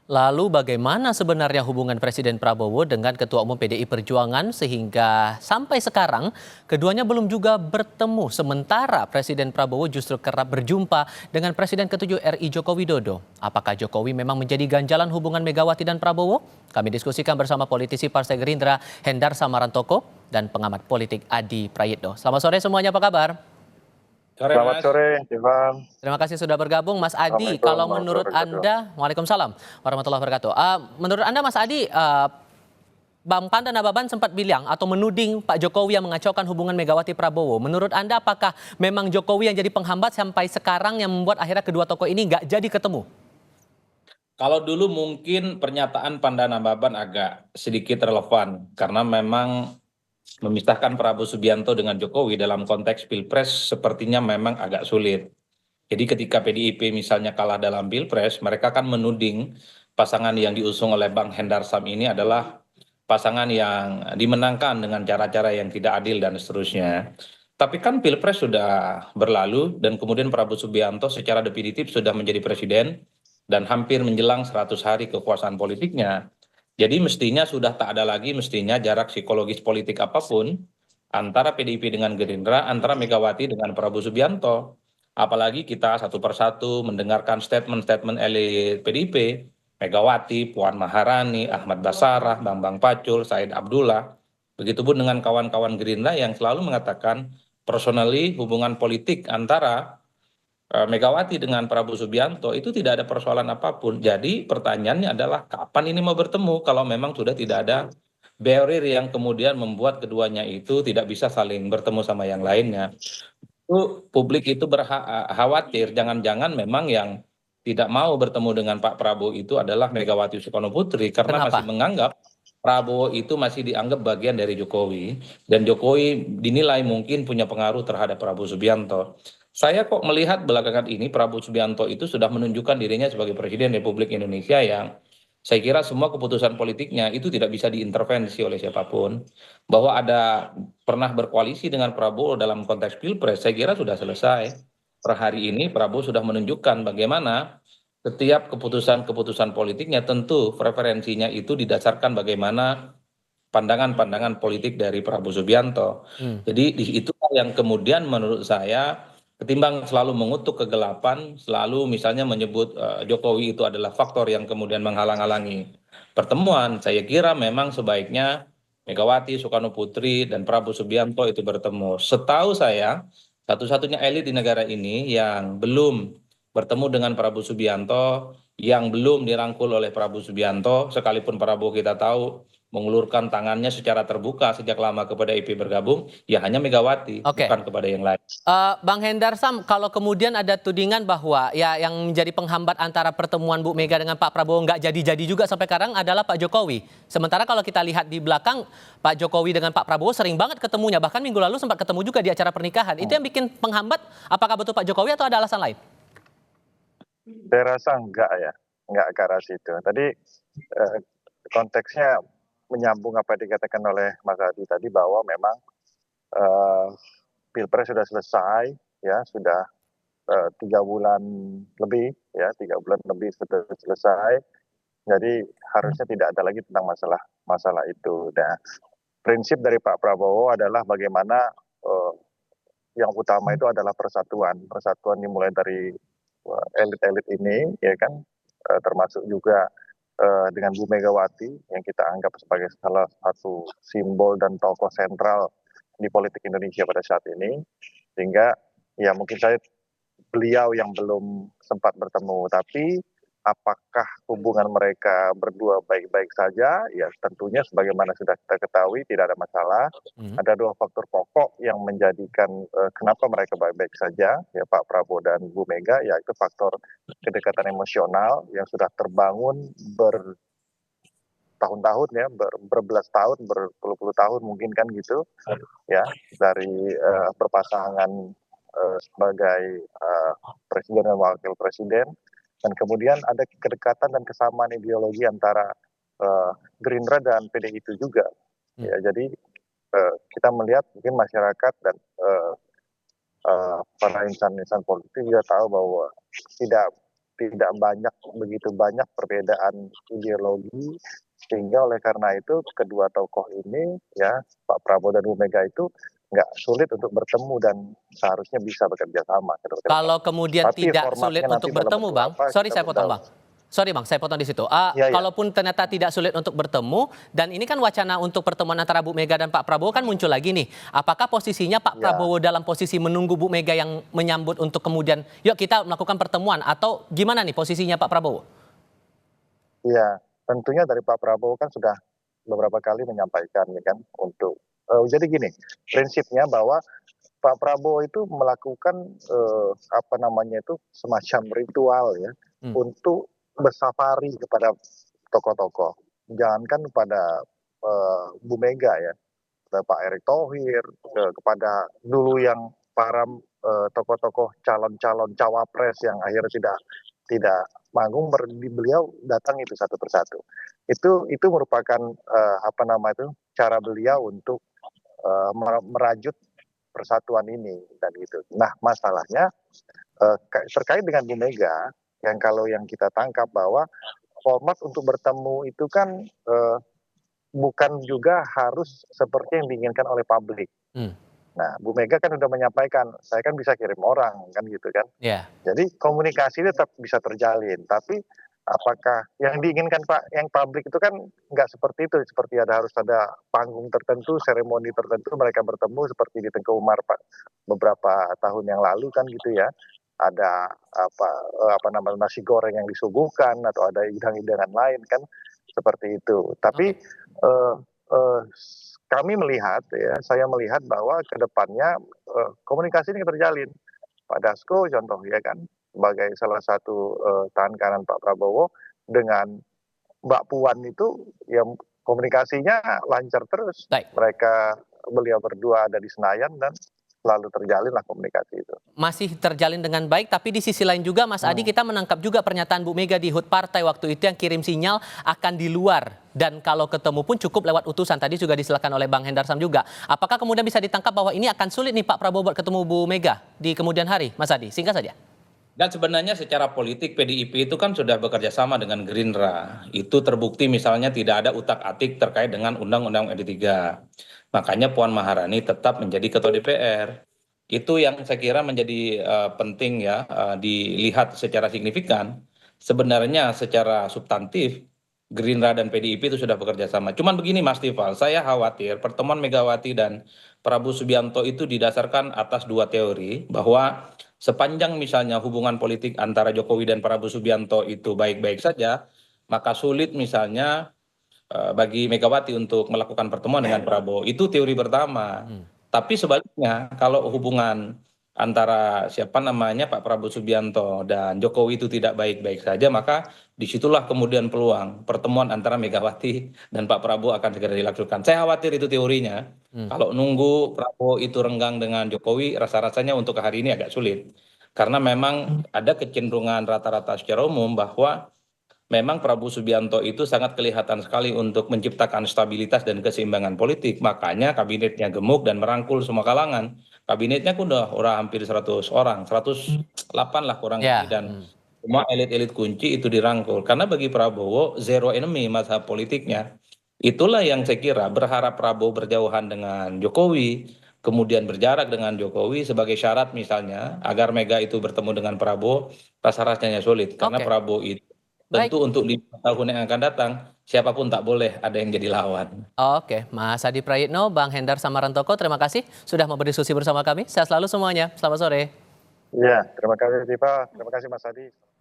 Lalu bagaimana sebenarnya hubungan Presiden Prabowo dengan Ketua Umum PDI Perjuangan sehingga sampai sekarang keduanya belum juga bertemu sementara Presiden Prabowo justru kerap berjumpa dengan Presiden ke-7 RI Joko Widodo. Apakah Jokowi memang menjadi ganjalan hubungan Megawati dan Prabowo? Kami diskusikan bersama politisi Partai Gerindra Hendar Samarantoko dan pengamat politik Adi Prayitno. Selamat sore semuanya, apa kabar? Sore Selamat Mas. sore, Ivan. Terima kasih sudah bergabung, Mas Adi. Assalamualaikum Kalau menurut warahmatullahi wabarakatuh. Anda, Waalaikumsalam warahmatullahi wabarakatuh. Menurut Anda, Mas Adi, Bang Pandan Ababan sempat bilang atau menuding Pak Jokowi yang mengacaukan hubungan Megawati Prabowo. Menurut Anda, apakah memang Jokowi yang jadi penghambat sampai sekarang yang membuat akhirnya kedua tokoh ini nggak jadi ketemu? Kalau dulu mungkin pernyataan Pandangan Baban agak sedikit relevan karena memang memisahkan Prabowo Subianto dengan Jokowi dalam konteks Pilpres sepertinya memang agak sulit. Jadi ketika PDIP misalnya kalah dalam Pilpres, mereka kan menuding pasangan yang diusung oleh Bang Hendar Sam ini adalah pasangan yang dimenangkan dengan cara-cara yang tidak adil dan seterusnya. Tapi kan Pilpres sudah berlalu dan kemudian Prabowo Subianto secara definitif sudah menjadi presiden dan hampir menjelang 100 hari kekuasaan politiknya. Jadi mestinya sudah tak ada lagi mestinya jarak psikologis politik apapun antara PDIP dengan Gerindra, antara Megawati dengan Prabowo Subianto. Apalagi kita satu persatu mendengarkan statement-statement elit PDIP, Megawati, Puan Maharani, Ahmad Basarah, Bambang Pacul, Said Abdullah. Begitupun dengan kawan-kawan Gerindra yang selalu mengatakan personally hubungan politik antara Megawati dengan Prabowo Subianto itu tidak ada persoalan apapun. Jadi pertanyaannya adalah kapan ini mau bertemu kalau memang sudah tidak ada barrier yang kemudian membuat keduanya itu tidak bisa saling bertemu sama yang lainnya. Itu publik itu khawatir jangan-jangan memang yang tidak mau bertemu dengan Pak Prabowo itu adalah Megawati Soekarno Putri karena masih Kenapa? menganggap Prabowo itu masih dianggap bagian dari Jokowi dan Jokowi dinilai mungkin punya pengaruh terhadap Prabowo Subianto. Saya kok melihat belakangan ini Prabowo Subianto itu sudah menunjukkan dirinya sebagai Presiden Republik Indonesia yang saya kira semua keputusan politiknya itu tidak bisa diintervensi oleh siapapun. Bahwa ada pernah berkoalisi dengan Prabowo dalam konteks Pilpres, saya kira sudah selesai. Per hari ini Prabowo sudah menunjukkan bagaimana setiap keputusan-keputusan politiknya tentu preferensinya itu didasarkan bagaimana pandangan-pandangan politik dari Prabowo Subianto. Hmm. Jadi di itu yang kemudian menurut saya ketimbang selalu mengutuk kegelapan, selalu misalnya menyebut Jokowi itu adalah faktor yang kemudian menghalang-halangi pertemuan, saya kira memang sebaiknya Megawati Soekarno Putri dan Prabowo Subianto itu bertemu. Setahu saya, satu-satunya elit di negara ini yang belum bertemu dengan Prabowo Subianto, yang belum dirangkul oleh Prabowo Subianto, sekalipun Prabowo kita tahu mengulurkan tangannya secara terbuka sejak lama kepada IP bergabung, ya hanya Megawati, Oke. bukan kepada yang lain. Bang Hendar Sam, kalau kemudian ada tudingan bahwa ya yang menjadi penghambat antara pertemuan Bu Mega dengan Pak Prabowo nggak jadi-jadi juga sampai sekarang adalah Pak Jokowi. Sementara kalau kita lihat di belakang, Pak Jokowi dengan Pak Prabowo sering banget ketemunya. Bahkan minggu lalu sempat ketemu juga di acara pernikahan. Itu yang bikin penghambat, apakah betul Pak Jokowi atau ada alasan lain? Saya rasa enggak ke arah situ. Tadi eh, konteksnya menyambung apa yang dikatakan oleh Mas Adi tadi bahwa memang eh, Pilpres sudah selesai, ya sudah 3 bulan lebih, ya 3 bulan lebih sudah selesai. Jadi harusnya tidak ada lagi tentang masalah itu. Nah, prinsip dari Pak Prabowo adalah bagaimana yang utama itu adalah persatuan. Persatuan dimulai dari elit-elit ini, ya kan, termasuk juga dengan Bu Megawati yang kita anggap sebagai salah satu simbol dan tokoh sentral di politik Indonesia pada saat ini, sehingga ya mungkin saya beliau yang belum sempat bertemu, tapi apakah hubungan mereka berdua baik-baik saja? Ya tentunya sebagaimana sudah kita ketahui tidak ada masalah. Ada 2 faktor pokok yang menjadikan kenapa mereka baik-baik saja, ya Pak Prabowo dan Bu Mega, yaitu faktor kedekatan emosional yang sudah terbangun bertahun-tahun, ya berbelas tahun, berpuluh-puluh tahun mungkin kan gitu, ya dari berpasangan sebagai presiden dan wakil presiden, dan kemudian ada kedekatan dan kesamaan ideologi antara Gerindra dan PDI itu juga. Ya, jadi kita melihat mungkin masyarakat dan para insan-insan politik juga tahu bahwa tidak tidak begitu banyak perbedaan ideologi, sehingga oleh karena itu kedua tokoh ini ya Pak Prabowo dan Bu Mega itu nggak sulit untuk bertemu dan seharusnya bisa bekerja sama ke depan. Kalau kemudian Tapi tidak sulit formatnya untuk nanti dalam bertemu, bentuk Bang. apa, Sorry kita saya belum potong, tahu. Bang. Sorry, Bang, saya potong di situ. Iya, iya. Kalaupun ternyata tidak sulit untuk bertemu, dan ini kan wacana untuk pertemuan antara Bu Mega dan Pak Prabowo kan muncul lagi nih. Apakah posisinya Pak Ya. Prabowo dalam posisi menunggu Bu Mega yang menyambut untuk kemudian, yuk kita melakukan pertemuan, atau gimana nih posisinya Pak Prabowo? Iya, tentunya dari Pak Prabowo kan sudah beberapa kali menyampaikan ya kan untuk jadi gini, prinsipnya bahwa Pak Prabowo itu melakukan apa namanya itu semacam ritual ya untuk bersafari kepada tokoh-tokoh. Jangankan kepada Bu Mega ya, kepada Pak Erick Thohir, kepada dulu yang para tokoh-tokoh calon-calon cawapres yang akhirnya tidak manggung, beliau datang itu satu persatu. Itu merupakan apa nama itu cara beliau untuk merajut persatuan ini dan gitu. Nah masalahnya terkait dengan Bu Mega yang kalau yang kita tangkap bahwa format untuk bertemu itu kan bukan juga harus seperti yang diinginkan oleh publik. Nah Bu Mega kan sudah menyampaikan, saya kan bisa kirim orang kan gitu kan. Ya. Jadi komunikasi tetap bisa terjalin, tapi apakah yang diinginkan Pak, yang publik itu kan nggak seperti itu, seperti harus ada panggung tertentu, seremoni tertentu, mereka bertemu seperti di Tengku Umar Pak beberapa tahun yang lalu kan gitu ya. Ada apa namanya nasi goreng yang disuguhkan atau ada hidangan-hidangan lain kan seperti itu. Tapi kami melihat ya, saya melihat bahwa ke depannya komunikasi ini terjalin. Pak Dasko contoh ya kan sebagai salah satu tangan kanan Pak Prabowo dengan Mbak Puan itu ya komunikasinya lancar terus. Baik. Beliau berdua ada di Senayan dan selalu terjalinlah komunikasi itu. Masih terjalin dengan baik, tapi di sisi lain juga Mas Adi, kita menangkap juga pernyataan Bu Mega di HUT Partai waktu itu yang kirim sinyal akan di luar, dan kalau ketemu pun cukup lewat utusan. Tadi juga disilakan oleh Bang Hendarsam juga. Apakah kemudian bisa ditangkap bahwa ini akan sulit nih Pak Prabowo buat ketemu Bu Mega di kemudian hari, Mas Adi? Singkat saja. Dan sebenarnya secara politik PDIP itu kan sudah bekerja sama dengan Gerindra. Itu terbukti misalnya tidak ada utak-atik terkait dengan Undang-Undang MD3. Makanya Puan Maharani tetap menjadi Ketua DPR. Itu yang saya kira menjadi penting ya dilihat secara signifikan. Sebenarnya secara substantif Gerindra dan PDIP itu sudah bekerja sama. Cuman begini Mas Tifal, saya khawatir pertemuan Megawati dan Prabowo Subianto itu didasarkan atas dua teori, bahwa sepanjang misalnya hubungan politik antara Jokowi dan Prabowo Subianto itu baik-baik saja, maka sulit misalnya bagi Megawati untuk melakukan pertemuan dengan Prabowo. Itu teori pertama. Tapi sebaliknya, kalau hubungan antara siapa namanya Pak Prabowo Subianto dan Jokowi itu tidak baik-baik saja, maka disitulah kemudian peluang pertemuan antara Megawati dan Pak Prabowo akan segera dilakukan. Saya khawatir itu teorinya. Kalau nunggu Prabowo itu renggang dengan Jokowi, rasa-rasanya untuk hari ini agak sulit. Karena memang ada kecenderungan rata-rata secara umum bahwa memang Prabowo Subianto itu sangat kelihatan sekali untuk menciptakan stabilitas dan keseimbangan politik. Makanya kabinetnya gemuk dan merangkul semua kalangan. Kabinetnya pun udah hampir 100 orang, 108 lah kurang lebih. Dan semua elit-elit kunci itu dirangkul. Karena bagi Prabowo, zero enemy mazhab politiknya. Itulah yang saya kira berharap Prabowo berjauhan dengan Jokowi, kemudian berjarak dengan Jokowi sebagai syarat misalnya agar Mega itu bertemu dengan Prabowo, rasa-rasanya sulit. Karena Oke. Prabowo itu Baik. tentu untuk 5 tahun yang akan datang, siapapun tak boleh ada yang jadi lawan. Oke, Mas Adi Prayitno, Bang Hendar Samarantoko, terima kasih sudah mau berdiskusi bersama kami. Sehat selalu semuanya. Selamat sore. Ya, terima kasih Tifa, terima kasih Mas Adi.